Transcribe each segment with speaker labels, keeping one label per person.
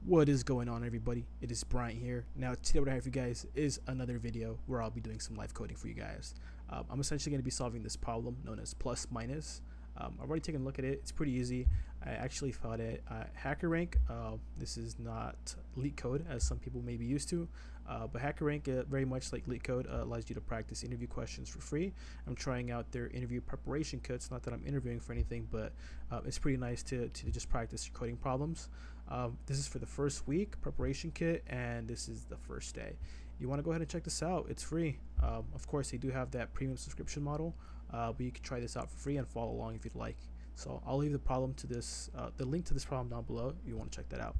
Speaker 1: What is going on, everybody? It is Bryant here. Now, today what I have for you guys is another video where I'll be doing some live coding for you guys. I'm essentially going to be solving this problem known as plus minus. I've already taken a look at it. It's pretty easy. I actually found it at HackerRank. This is not LeetCode, as some people may be used to, but HackerRank, very much like LeetCode, allows you to practice interview questions for free. I'm trying out their interview preparation kits. Not that I'm interviewing for anything, but it's pretty nice to just practice your coding problems. This is for the first week preparation kit, and this is the first day. You want to go ahead and check this out. It's free. Of course, they do have that premium subscription model, but you can try this out for free and follow along if you'd like. So I'll leave the problem to this, the link to this problem down below if you want to check that out.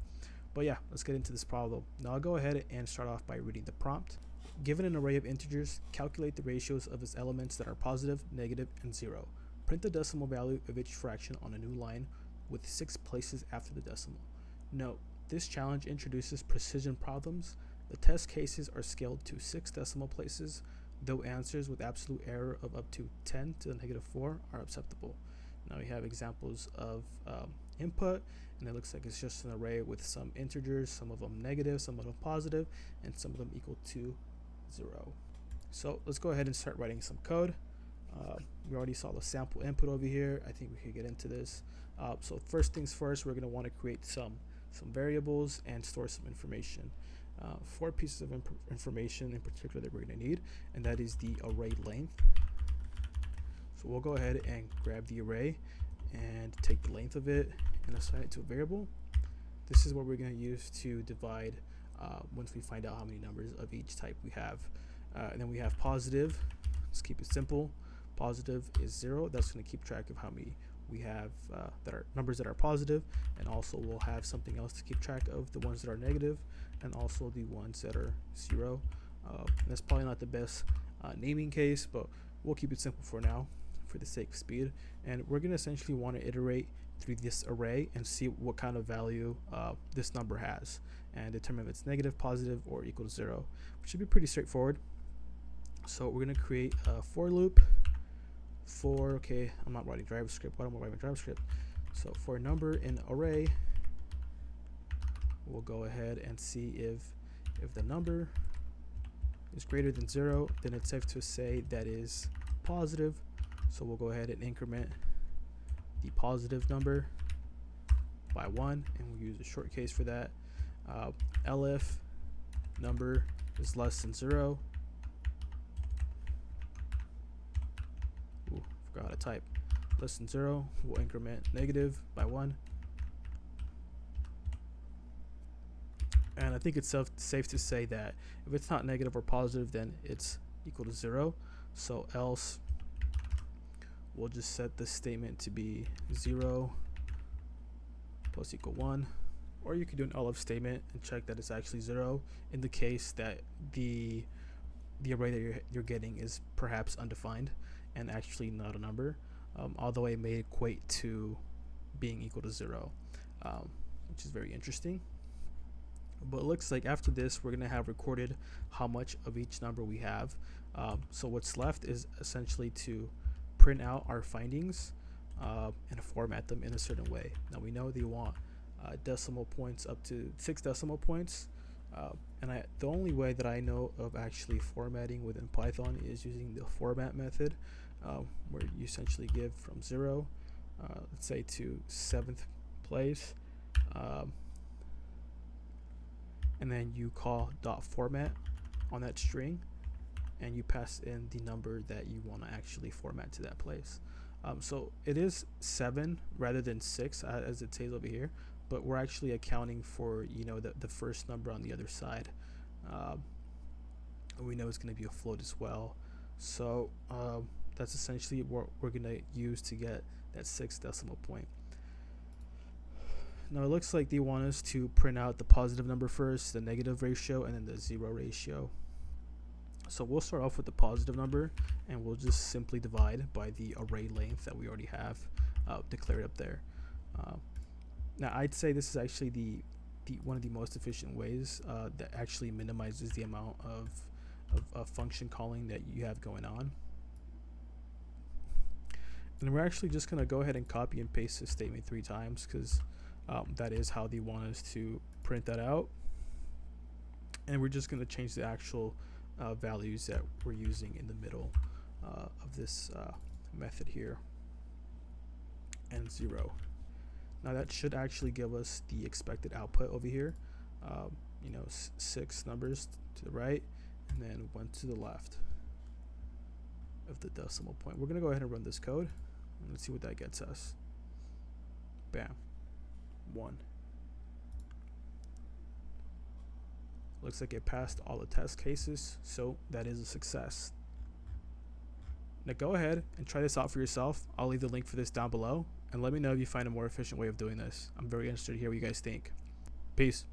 Speaker 1: But yeah, let's get into this problem. Now I'll go ahead and start off by reading the prompt. Given an array of integers, calculate the ratios of its elements that are positive, negative, and 0. Print the decimal value of each fraction on a new line with 6 places after the decimal. Note, this challenge introduces precision problems. The test cases are scaled to 6 decimal places, though answers with absolute error of up to 10 to the negative 4 are acceptable. Now we have examples of input, and it looks like it's just an array with some integers, some of them negative, some of them positive, and some of them equal to 0. So let's go ahead and start writing some code. We already saw the sample input over here. I think we could get into this. So first things first, we're going to want to create some variables and store some information. 4 pieces of information in particular that we're going to need, and that is the array length. So we'll go ahead and grab the array and take the length of it and assign it to a variable. This is what we're going to use to divide once we find out how many numbers of each type we have. And then we have positive. Let's keep it simple. Positive is 0. That's going to keep track of how many we have that are numbers that are positive, and also we'll have something else to keep track of the ones that are negative, and also the ones that are 0. That's probably not the best naming case, but we'll keep it simple for now for the sake of speed. And we're going to essentially want to iterate through this array and see what kind of value this number has, and determine if it's negative, positive, or equal to 0, which should be pretty straightforward. So we're going to create a for loop. Okay, I'm not writing JavaScript. Why don't I write JavaScript? So for a number in array, we'll go ahead and see if the number is greater than 0, then it's safe to say that is positive. So we'll go ahead and increment the positive number by 1, and we'll use a short case for that. Elif number is less than 0. Forgot how to type. Less than 0, we'll increment negative by 1. And I think it's safe to say that if it's not negative or positive, then it's equal to 0. So else, we'll just set this statement to be 0 plus equal 1. Or you could do an elif statement and check that it's actually 0 in the case that the array that you're getting is perhaps undefined and actually not a number, although it may equate to being equal to 0, which is very interesting. But it looks like after this, we're going to have recorded how much of each number we have. So what's left is essentially to print out our findings and format them in a certain way. Now we know they want decimal points up to 6 decimal points. And the only way that I know of actually formatting within Python is using the format method, where you essentially give from 0, let's say, to 7th place, and then you call .format on that string, and you pass in the number that you want to actually format to that place. So it is 7 rather than 6 as it says over here, but we're actually accounting for the first number on the other side. We know it's going to be a float as well, so that's essentially what we're going to use to get that 6th decimal point. Now it looks like they want us to print out the positive number first, the negative ratio, and then the 0 ratio. So we'll start off with the positive number, and we'll just simply divide by the array length that we already have declared up there. Now I'd say this is actually the one of the most efficient ways that actually minimizes the amount of function calling that you have going on. And we're actually just going to go ahead and copy and paste this statement 3 times, because that is how they want us to print that out. And we're just going to change the actual values that we're using in the middle of this method here, and 0. Now that should actually give us the expected output over here. 6 numbers to the right and then 1 to the left of the decimal point. We're going to go ahead and run this code and let's see what that gets us. Bam. 1. Looks like it passed all the test cases, so that is a success. Now go ahead and try this out for yourself. I'll leave the link for this down below, and let me know if you find a more efficient way of doing this. I'm very interested to hear what you guys think. Peace.